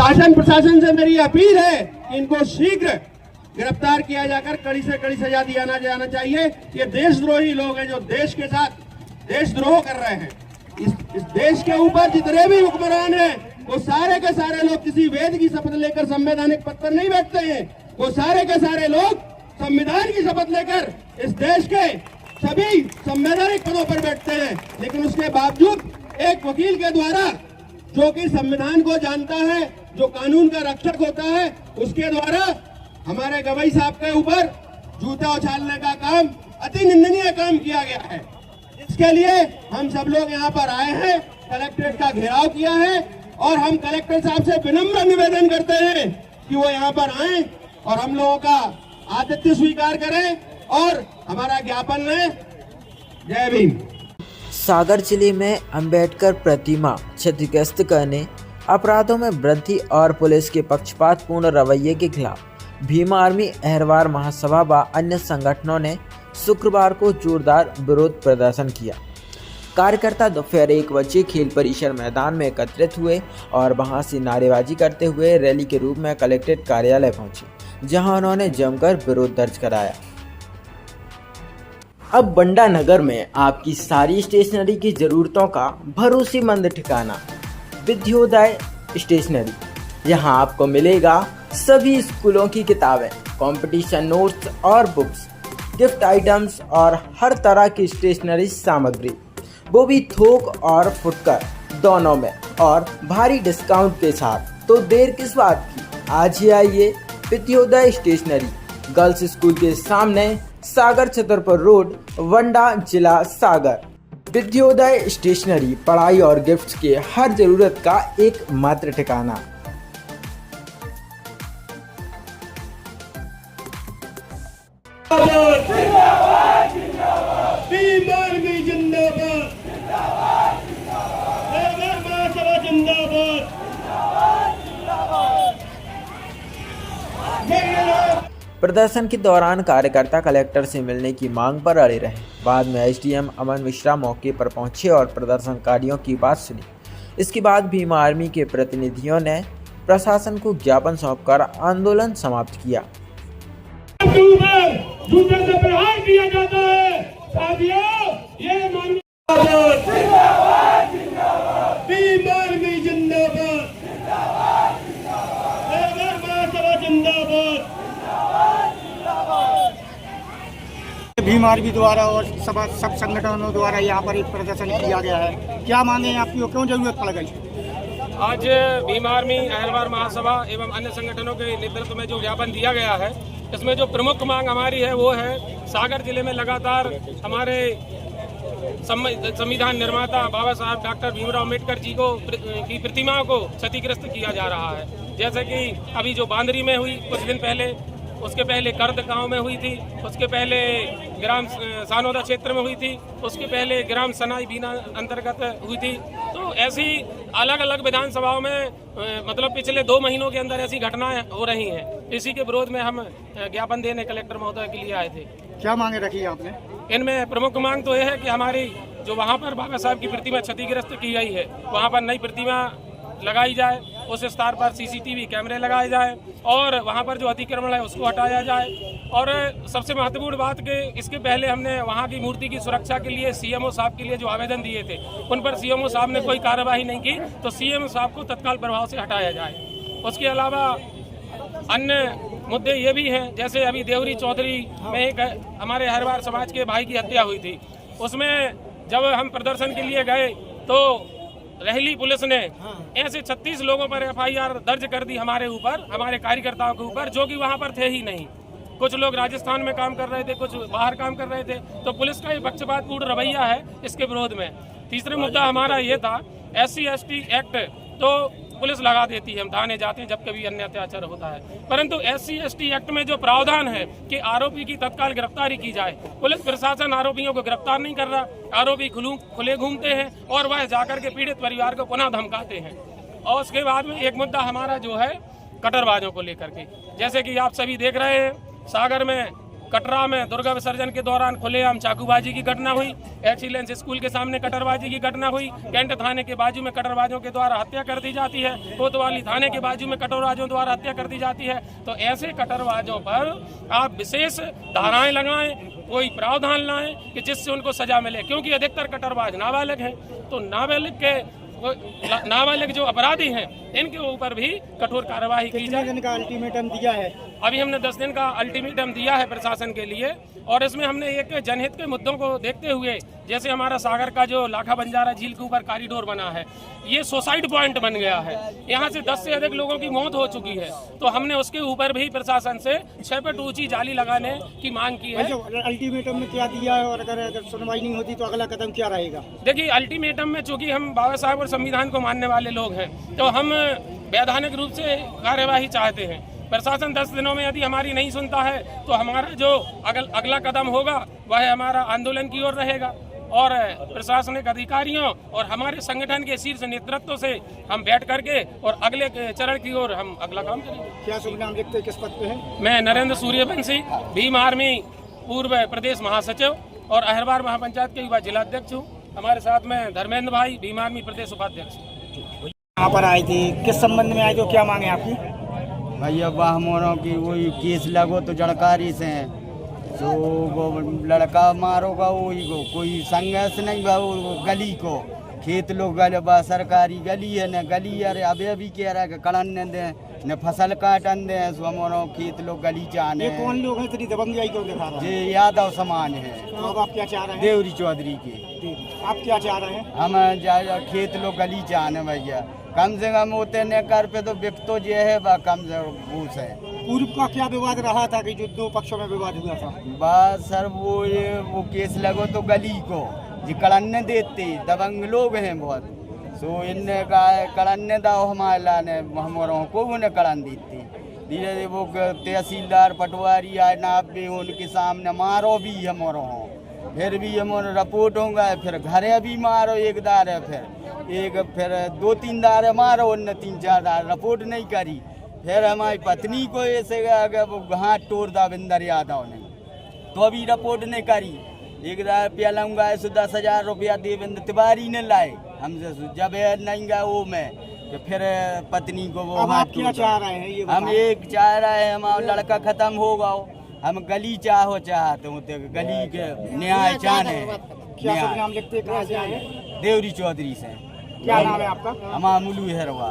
शासन प्रशासन से मेरी अपील है कि इनको शीघ्र गिरफ्तार किया जाकर कड़ी से कड़ी सजा दिया जाना चाहिए। ये देशद्रोही लोग हैं जो देश के साथ देशद्रोह कर रहे हैं। इस देश के ऊपर जितने भी हुक्मरान हैं वो सारे के सारे लोग किसी वेद की शपथ लेकर संवैधानिक पद पर नहीं बैठते हैं। वो सारे के सारे लोग संविधान की शपथ लेकर इस देश के सभी संवैधानिक पदों पर बैठते हैं। लेकिन उसके बावजूद एक वकील के द्वारा, जो कि संविधान को जानता है, जो कानून का रक्षक होता है, उसके द्वारा हमारे गवाई साहब के ऊपर जूता उछालने का काम, अति निंदनीय काम किया गया है। इसके लिए हम सब लोग यहाँ पर आए हैं, कलेक्ट्रेट का घेराव किया है और हम कलेक्टर साहब से विनम्र निवेदन करते हैं कि वो यहाँ पर आए और हम लोगों का आतिथ्य स्वीकार करें और हमारा ज्ञापन लें। जय भीम। सागर जिले में अंबेडकर प्रतिमा क्षतिग्रस्त करने, अपराधों में वृद्धि और पुलिस के पक्षपातपूर्ण रवैये के खिलाफ भीम आर्मी अहरवार महासभा व अन्य संगठनों ने शुक्रवार को जोरदार विरोध प्रदर्शन किया। कार्यकर्ता दोपहर 1 बजे खेल परिसर मैदान में एकत्रित हुए और वहां से नारेबाजी करते हुए रैली के रूप में कलेक्ट्रेट कार्यालय पहुंचे, जहां उन्होंने जमकर विरोध दर्ज कराया। अब बंडा नगर में आपकी सारी स्टेशनरी की जरूरतों का भरोसेमंद ठिकाना विद्योदय स्टेशनरी। यहाँ आपको मिलेगा सभी स्कूलों की किताबें, कंपटीशन नोट्स और बुक्स, गिफ्ट आइटम्स और हर तरह की स्टेशनरी सामग्री, वो भी थोक और फुटकर दोनों में और भारी डिस्काउंट के साथ। तो देर किस बात की, आज ही आइए विद्योदय स्टेशनरी, गर्ल्स स्कूल के सामने, सागर छतरपुर रोड, वंडा, जिला सागर। विद्योदय स्टेशनरी पढ़ाई और गिफ्ट्स के हर जरूरत का एक मात्र ठिकाना। भीम आर्मी जिंदाबाद, महासभा जिंदाबाद। प्रदर्शन के दौरान कार्यकर्ता कलेक्टर से मिलने की मांग पर अड़े रहे। बाद में एसडीएम अमन मिश्रा मौके पर पहुंचे और प्रदर्शनकारियों की बात सुनी। इसके बाद भीम आर्मी के प्रतिनिधियों ने प्रशासन को ज्ञापन सौंपकर आंदोलन समाप्त किया। जूते से प्रहार किया जाता है। साथियों, ये माननीय भीम आर्मी जिंदाबाद, महासभा जिंदाबाद। भीम आर्मी द्वारा और सब संगठनों द्वारा यहाँ पर एक प्रदर्शन किया गया है। क्या माने आपकी क्यों जरूरत पड़ गई? आज भीम आर्मी अहरवार महासभा एवं अन्य संगठनों के नेतृत्व में जो ज्ञापन दिया गया है, इसमें जो प्रमुख मांग हमारी है वो है, सागर जिले में लगातार हमारे संविधान निर्माता बाबा साहब डॉक्टर भीमराव अम्बेडकर जी की प्रतिमाओं को क्षतिग्रस्त किया जा रहा है। जैसे कि अभी जो बांदरी में हुई कुछ दिन पहले, उसके पहले कर्द गांव में हुई थी, उसके पहले ग्राम सानोदा क्षेत्र में हुई थी, उसके पहले ग्राम सनाई बीना अंतर्गत हुई थी। तो ऐसी अलग अलग विधानसभाओं में मतलब पिछले 2 महीनों के अंदर ऐसी घटनाएं हो रही हैं। इसी के विरोध में हम ज्ञापन देने कलेक्टर महोदय के लिए आए थे। क्या मांगे रखी आपने? इनमें प्रमुख मांग तो यह है कि हमारी जो वहाँ पर बाबा साहब की प्रतिमा क्षतिग्रस्त की गई है, वहाँ पर नई प्रतिमा लगाई जाए, उस स्थान पर सीसीटीवी कैमरे लगाए जाए और वहाँ पर जो अतिक्रमण है उसको हटाया जाए। और सबसे महत्वपूर्ण बात कि इसके पहले हमने वहाँ की मूर्ति की सुरक्षा के लिए सीएमओ साहब के लिए जो आवेदन दिए थे, उन पर सीएमओ साहब ने कोई कार्यवाही नहीं की, तो सीएम साहब को तत्काल प्रभाव से हटाया जाए। उसके अलावा अन्य मुद्दे ये भी हैं, जैसे अभी देवरी चौधरी में एक हमारे अहरवार समाज के भाई की हत्या हुई थी। उसमें जब हम प्रदर्शन के लिए गए तो रेहली पुलिस ने ऐसे 36 लोगों पर एफआईआर दर्ज कर दी हमारे ऊपर, हमारे कार्यकर्ताओं के ऊपर, जो कि वहां पर थे ही नहीं। कुछ लोग राजस्थान में काम कर रहे थे, कुछ बाहर काम कर रहे थे। तो पुलिस का ये पक्षपातपूर्ण रवैया है, इसके विरोध में। तीसरा मुद्दा हमारा ये था, SC/ST एक्ट तो पुलिस लगा देती है, हम थाने जाते हैं जब कभी अन्य अत्याचार होता है, परंतु SC/ST एक्ट में जो प्रावधान है कि आरोपी की तत्काल गिरफ्तारी की जाए, पुलिस प्रशासन आरोपियों को गिरफ्तार नहीं कर रहा। आरोपी खुले घूमते हैं और वह जाकर के पीड़ित परिवार को पुनः धमकाते हैं। और उसके बाद में एक मुद्दा हमारा जो है कट्टरबाजों को लेकर के, जैसे कि आप सभी देख रहे हैं, सागर में कटरा में दुर्गा विसर्जन के दौरान खुलेआम चाकूबाजी की घटना हुई, एक्सीलेंस स्कूल के सामने कटरबाजी की घटना हुई, कैंट थाने के बाजू में कटरबाजों के द्वारा हत्या कर दी जाती है, कोतवाली थाने के बाजू में कटरबाजों द्वारा हत्या कर दी जाती है। तो ऐसे कटरबाजों पर आप विशेष धाराएं लगाएं, कोई प्रावधान लाएं कि जिससे उनको सजा मिले, क्योंकि अधिकतर कटरबाज नाबालिग हैं। तो नाबालिग जो अपराधी हैं इनके ऊपर भी कठोर कार्रवाई की जाए। कितने दिन का अल्टीमेटम दिया है? अभी हमने 10 दिन का अल्टीमेटम दिया है प्रशासन के लिए, और इसमें हमने एक जनहित के मुद्दों को देखते हुए, जैसे हमारा सागर का जो लाखा बंजारा झील के ऊपर कॉरिडोर बना है, ये सुसाइड पॉइंट बन गया है, यहाँ से 10 से अधिक लोगों की मौत हो चुकी है। तो हमने उसके ऊपर भी प्रशासन से 6 फीट ऊंची जाली लगाने की मांग की है। अल्टीमेटम में क्या दिया है, और अगर सुनवाई नहीं होती तो अगला कदम क्या रहेगा? देखिए, अल्टीमेटम में चूंकि हम बाबा साहब और संविधान को मानने वाले लोग हैं, तो हम वैधानिक रूप से कार्यवाही चाहते हैं। प्रशासन 10 दिनों में यदि हमारी नहीं सुनता है तो हमारा जो अगला कदम होगा वह हमारा आंदोलन की ओर रहेगा, और प्रशासनिक अधिकारियों और हमारे संगठन के शीर्ष नेतृत्व से हम बैठ करके और अगले चरण की ओर हम अगला काम करेंगे। क्या शुभ नाम लिखते हैं, किस पद पे हैं? मैं नरेंद्र सूर्यवंशी, भीम आर्मी पूर्व प्रदेश महासचिव और अहरवार महापंचायत के युवा जिलाध्यक्ष हूँ। हमारे साथ में धर्मेंद्र भाई, भीम आर्मी प्रदेश उपाध्यक्ष। यहाँ पर आए थे, किस संबंध में आए थे, क्या मांगे आपकी? भैया बाहमोरों की वही केस लगो तो जड़कारी से तो वो लड़का मारोगा वही को, कोई संघर्ष नहीं बा वो गली को, खेत लोग गले बा सरकारी गली है न, गली अरे अभी कह रहा है कि कड़न दे न फसल काटन दे, सो हमारो खेत लोग गली चाहने। ये कौन लोग हैं, इतनी दबंगई क्यों दिखा रहे हैं? ये यादव समान है। तो अब आप क्या चाह रहे हैं? देवरी चौधरी के। आप क्या चाह रहे हैं? हम खेत लोग गली चाहने भैया, कम से कम होते न कर पे तो बिक तो ये है बा, कम से घूस है। पूर्व का क्या विवाद रहा था कि जो 2 पक्षों में विवाद हुआ था? बस सर वो केस लगो तो गली को जी कड़न्ने देते, दबंग लोग हैं बहुत, सो इनने कहा कड़न्ने दाओ हमारे लाने, हमारों को उन्हें कड़न देती। धीरे धीरे वो तहसीलदार पटवारी आए नाप भी उनके सामने मारो भी हमारों, फिर भी हमारे रिपोर्ट होंगे, फिर घरे भी मारो एक दार है, फिर 2-3 दार मारो, उनने 3-4 दार रिपोर्ट नहीं करी। फिर हमारी पत्नी को ऐसे अगर वो हाथ तोड़ दा बिंदर यादव ने, तो अभी रिपोर्ट नहीं करी। एक दार प्यालूंगा 10,000 रुपया देवेंद्र तिवारी ने लाए हमसे, जब नहीं गया वो मैं, तो फिर पत्नी को वो आप क्या चाह रहे हैं? ये हम एक चाह रहे हैं, हमारा लड़का खत्म होगा, हम गली चाहते हो तो गली के न्याय चाहने। क्या शुभ नाम लिखते हैं, कहाँ से आए हैं? देवरी चौधरी से। क्या नाम है आपका? हमारा मुलू हेरवा।